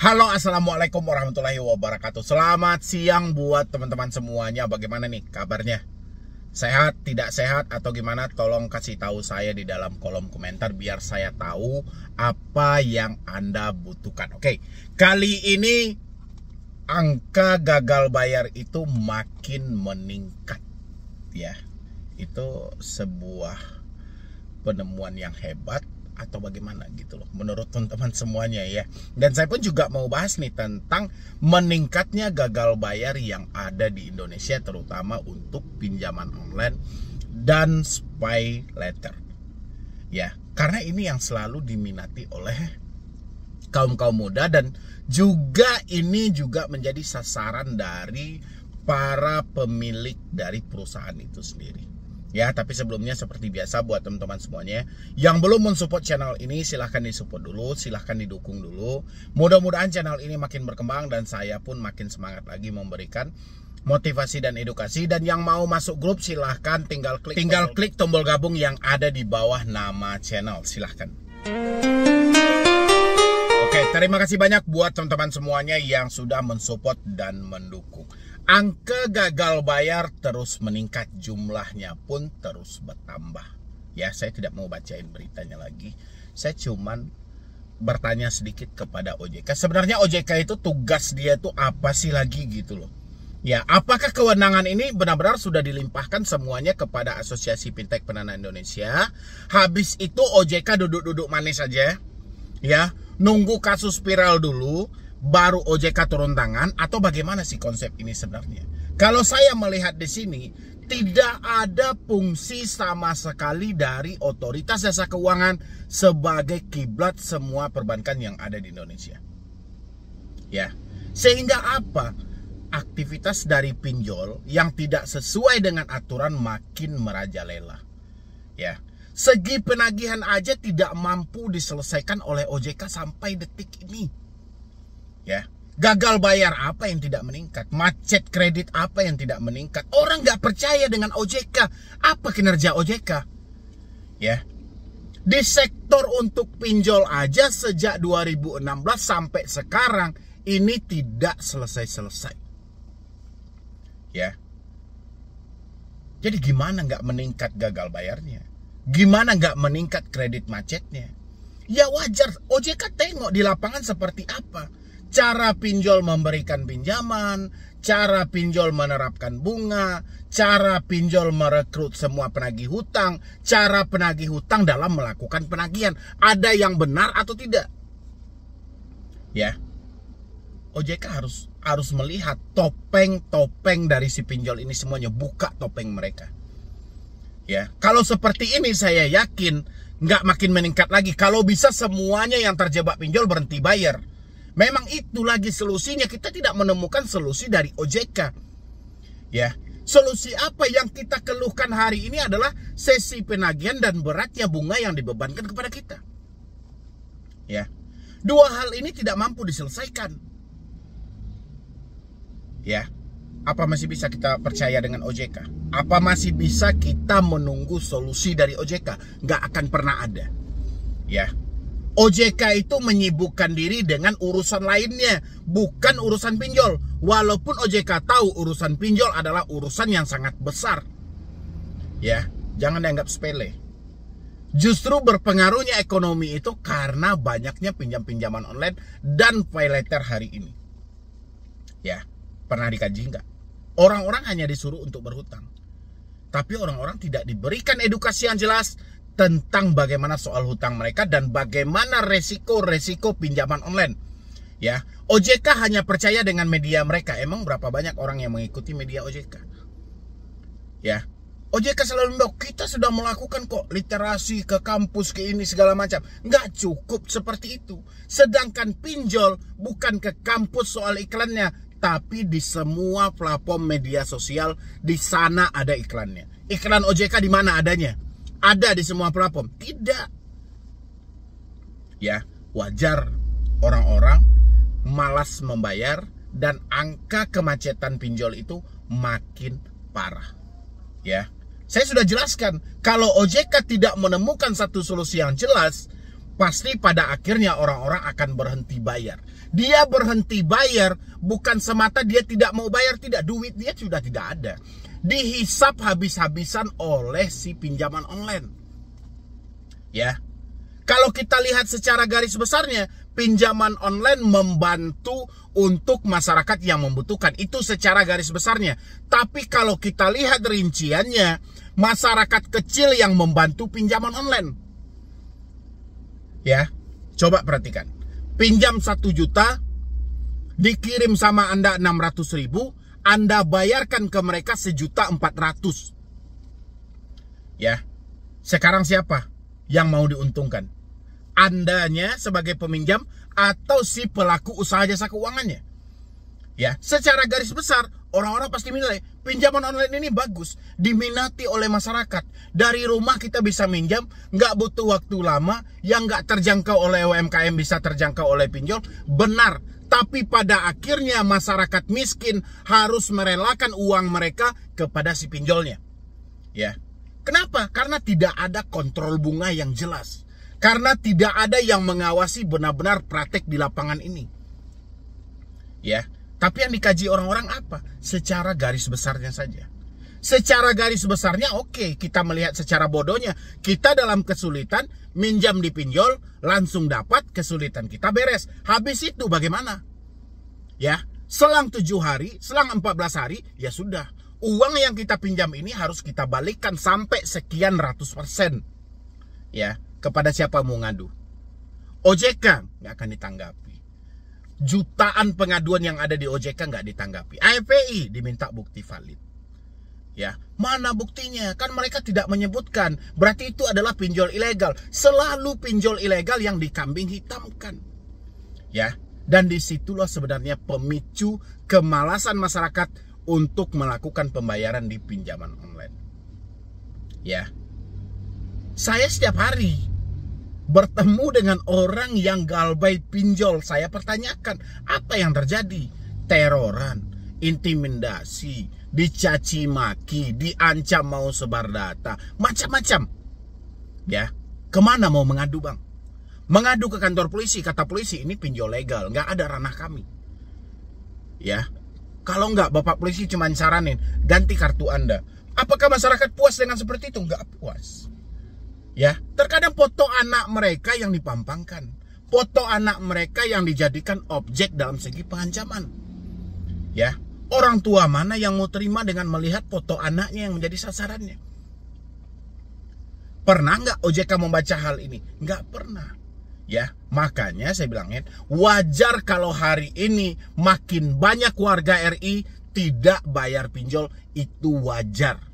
Halo, assalamualaikum warahmatullahi wabarakatuh. Selamat siang buat teman-teman semuanya. Bagaimana nih kabarnya? Sehat, tidak sehat, atau gimana? Tolong kasih tahu saya di dalam kolom komentar biar saya tahu apa yang Anda butuhkan. Oke, kali ini angka gagal bayar itu makin meningkat, ya. Itu sebuah penemuan yang hebat atau bagaimana gitu loh menurut teman-teman semuanya ya. Dan saya pun juga mau bahas nih tentang meningkatnya gagal bayar yang ada di Indonesia, terutama untuk pinjaman online dan pay later ya, karena ini yang selalu diminati oleh kaum muda, dan juga ini juga menjadi sasaran dari para pemilik dari perusahaan itu sendiri. Ya, tapi sebelumnya seperti biasa buat teman-teman semuanya yang belum mensupport channel ini, silahkan disupport dulu, silahkan didukung dulu. Mudah-mudahan channel ini makin berkembang dan saya pun makin semangat lagi memberikan motivasi dan edukasi. Dan yang mau masuk grup silahkan tinggal klik tombol gabung yang ada di bawah nama channel, silahkan. Oke, terima kasih banyak buat teman-teman semuanya yang sudah mensupport dan mendukung. Angka gagal bayar terus meningkat, jumlahnya pun terus bertambah. Ya, saya tidak mau bacain beritanya lagi. Saya cuman bertanya sedikit kepada OJK. Sebenarnya OJK itu tugas dia itu apa sih lagi gitu loh. Ya, apakah kewenangan ini benar-benar sudah dilimpahkan semuanya kepada Asosiasi Fintech Pendanaan Indonesia? Habis itu OJK duduk-duduk manis aja. Ya, nunggu kasus viral dulu baru OJK turun tangan, atau bagaimana sih konsep ini sebenarnya? Kalau saya melihat di sini tidak ada fungsi sama sekali dari Otoritas Jasa Keuangan sebagai kiblat semua perbankan yang ada di Indonesia. Ya, sehingga apa? Aktivitas dari pinjol yang tidak sesuai dengan aturan makin merajalela. Ya, segi penagihan aja tidak mampu diselesaikan oleh OJK sampai detik ini. Ya, gagal bayar apa yang tidak meningkat? Macet kredit apa yang tidak meningkat? Orang nggak percaya dengan OJK. Apa kinerja OJK? Ya, di sektor untuk pinjol aja sejak 2016 sampai sekarang ini tidak selesai-selesai. Ya, jadi gimana nggak meningkat gagal bayarnya? Gimana nggak meningkat kredit macetnya? Ya wajar, OJK tengok di lapangan seperti apa. Cara pinjol memberikan pinjaman, cara pinjol menerapkan bunga, cara pinjol merekrut semua penagih hutang, cara penagih hutang dalam melakukan penagihan. Ada yang benar atau tidak? Ya, OJK harus melihat topeng-topeng dari si pinjol ini semuanya, buka topeng mereka. Ya, kalau seperti ini saya yakin nggak makin meningkat lagi. Kalau bisa semuanya yang terjebak pinjol berhenti bayar. Memang itu lagi solusinya. Kita tidak menemukan solusi dari OJK. Ya, solusi apa yang kita keluhkan hari ini adalah sesi penagihan dan beratnya bunga yang dibebankan kepada kita. Ya, dua hal ini tidak mampu diselesaikan. Ya, apa masih bisa kita percaya dengan OJK? Apa masih bisa kita menunggu solusi dari OJK? Nggak akan pernah ada. Ya, OJK itu menyibukkan diri dengan urusan lainnya, bukan urusan pinjol. Walaupun OJK tahu urusan pinjol adalah urusan yang sangat besar. Ya, jangan dianggap sepele. Justru berpengaruhnya ekonomi itu karena banyaknya pinjaman online dan pay later hari ini. Ya, pernah dikaji nggak? Orang-orang hanya disuruh untuk berhutang, tapi orang-orang tidak diberikan edukasi yang jelas tentang bagaimana soal hutang mereka dan bagaimana resiko-resiko pinjaman online. Ya, OJK hanya percaya dengan media mereka. Emang berapa banyak orang yang mengikuti media OJK? Ya, OJK selalu bilang kita sudah melakukan kok literasi ke kampus ke ini segala macam. Nggak cukup seperti itu. Sedangkan pinjol bukan ke kampus soal iklannya, tapi di semua platform media sosial di sana ada iklannya. Iklan OJK di mana adanya? Ada di semua platform? Tidak. Ya, wajar orang-orang malas membayar dan angka kemacetan pinjol itu makin parah. Ya, saya sudah jelaskan, kalau OJK tidak menemukan satu solusi yang jelas, pasti pada akhirnya orang-orang akan berhenti bayar. Dia berhenti bayar bukan semata dia tidak mau bayar, tidak, duit dia sudah tidak ada. Dihisap habis-habisan oleh si pinjaman online. Ya. Kalau kita lihat secara garis besarnya, pinjaman online membantu untuk masyarakat yang membutuhkan. Itu secara garis besarnya. Tapi kalau kita lihat rinciannya, masyarakat kecil yang membantu pinjaman online. Ya, coba perhatikan. Pinjam 1 juta, dikirim sama Anda 600.000, Anda bayarkan ke mereka 1.400.000. Ya, sekarang siapa yang mau diuntungkan? Andanya sebagai peminjam atau si pelaku usaha jasa keuangannya? Ya, secara garis besar orang-orang pasti menilai pinjaman online ini bagus, diminati oleh masyarakat. Dari rumah kita bisa minjam, nggak butuh waktu lama, yang nggak terjangkau oleh UMKM bisa terjangkau oleh pinjol. Benar, tapi pada akhirnya masyarakat miskin harus merelakan uang mereka kepada si pinjolnya. Ya, kenapa? Karena tidak ada kontrol bunga yang jelas. Karena tidak ada yang mengawasi benar-benar praktek di lapangan ini. Ya, tapi yang dikaji orang-orang apa? Secara garis besarnya saja. Secara garis besarnya oke, kita melihat secara bodohnya. Kita dalam kesulitan, minjam di pinjol, langsung dapat, kesulitan kita beres. Habis itu bagaimana? Ya, selang 7 hari, selang 14 hari, ya sudah. Uang yang kita pinjam ini harus kita balikkan sampai sekian ratus%. Ya, kepada siapa mau ngadu? OJK nggak akan ditanggapi. Jutaan pengaduan yang ada di OJK nggak ditanggapi. AFPI diminta bukti valid. Ya, mana buktinya? Kan mereka tidak menyebutkan. Berarti itu adalah pinjol ilegal. Selalu pinjol ilegal yang dikambing hitamkan. Ya, dan disitulah sebenarnya pemicu kemalasan masyarakat untuk melakukan pembayaran di pinjaman online. Ya, saya setiap hari bertemu dengan orang yang galbait pinjol. Saya pertanyakan, apa yang terjadi? Teroran, intimidasi, dicaci maki, diancam mau sebar data, macam-macam. Ya, kemana mau mengadu, Bang? Mengadu ke kantor polisi, kata polisi ini pinjol legal, nggak ada ranah kami. Ya, kalau nggak Bapak polisi cuma saranin ganti kartu Anda. Apakah masyarakat puas dengan seperti itu? Nggak puas. Ya, terkadang foto anak mereka yang dipampangkan, foto anak mereka yang dijadikan objek dalam segi pengancaman. Ya, orang tua mana yang mau terima dengan melihat foto anaknya yang menjadi sasarannya? Pernah nggak OJK membaca hal ini? Nggak pernah. Ya, makanya saya bilangin wajar kalau hari ini makin banyak warga RI tidak bayar pinjol, itu wajar.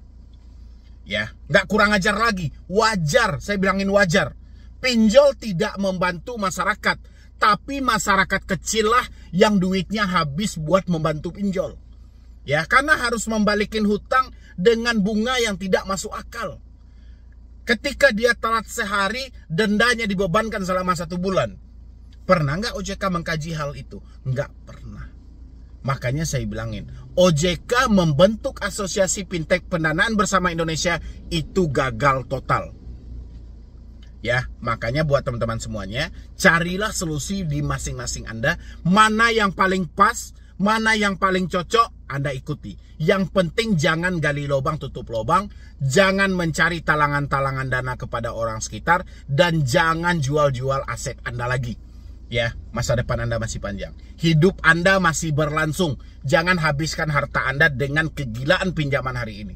Ya, nggak kurang ajar lagi, wajar, saya bilangin wajar. Pinjol tidak membantu masyarakat, tapi masyarakat kecil lah yang duitnya habis buat membantu pinjol. Ya, karena harus membalikin hutang dengan bunga yang tidak masuk akal. Ketika dia telat sehari, dendanya dibebankan selama 1 bulan. Pernah nggak OJK mengkaji hal itu? Nggak pernah. Makanya saya bilangin, OJK membentuk asosiasi fintech pendanaan bersama Indonesia itu gagal total. Ya, makanya buat teman-teman semuanya, carilah solusi di masing-masing Anda. Mana yang paling pas, mana yang paling cocok, Anda ikuti. Yang penting jangan gali lubang tutup lubang, jangan mencari talangan-talangan dana kepada orang sekitar, dan jangan jual-jual aset Anda lagi. Ya, masa depan Anda masih panjang. Hidup Anda masih berlangsung. Jangan habiskan harta Anda dengan kegilaan pinjaman hari ini.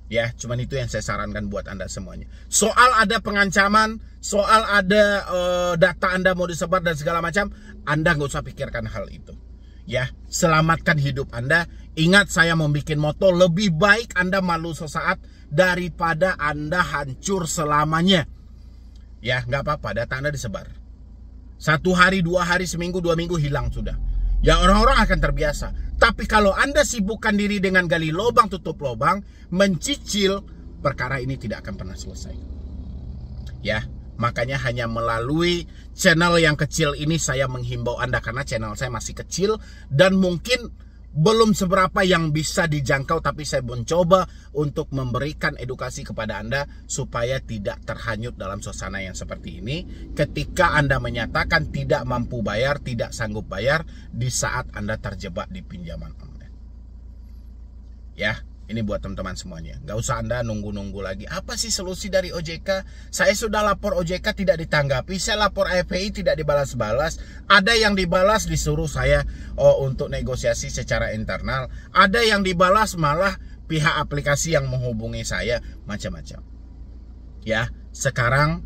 Ya, cuman itu yang saya sarankan buat Anda semuanya. Soal ada pengancaman, soal ada data Anda mau disebar dan segala macam, Anda nggak usah pikirkan hal itu. Ya, selamatkan hidup Anda. Ingat, saya membuat moto, lebih baik Anda malu sesaat daripada Anda hancur selamanya. Ya, nggak apa-apa, data Anda disebar. 1 hari, 2 hari, seminggu, 2 minggu hilang sudah. Ya, orang-orang akan terbiasa. Tapi kalau Anda sibukkan diri dengan gali lubang tutup lubang, mencicil, perkara ini tidak akan pernah selesai. Ya, makanya hanya melalui channel yang kecil ini saya menghimbau Anda, karena channel saya masih kecil dan mungkin belum seberapa yang bisa dijangkau, tapi saya mencoba untuk memberikan edukasi kepada Anda supaya tidak terhanyut dalam suasana yang seperti ini ketika Anda menyatakan tidak mampu bayar, tidak sanggup bayar di saat Anda terjebak di pinjaman online. Ya, ini buat teman-teman semuanya. Gak usah Anda nunggu-nunggu lagi. Apa sih solusi dari OJK? Saya sudah lapor OJK tidak ditanggapi. Saya lapor AFPI tidak dibalas-balas. Ada yang dibalas disuruh saya untuk negosiasi secara internal. Ada yang dibalas malah pihak aplikasi yang menghubungi saya. Macam-macam. Ya, sekarang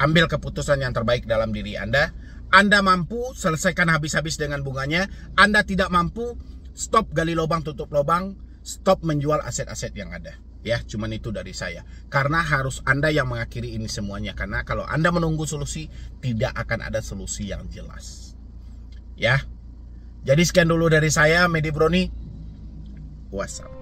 ambil keputusan yang terbaik dalam diri Anda. Anda mampu, selesaikan habis-habis dengan bunganya. Anda tidak mampu, stop gali lubang, tutup lubang. Stop menjual aset-aset yang ada. Ya, cuman itu dari saya. Karena harus Anda yang mengakhiri ini semuanya. Karena kalau Anda menunggu solusi, tidak akan ada solusi yang jelas. Ya. Jadi sekian dulu dari saya, Medi Broni. Wassalam.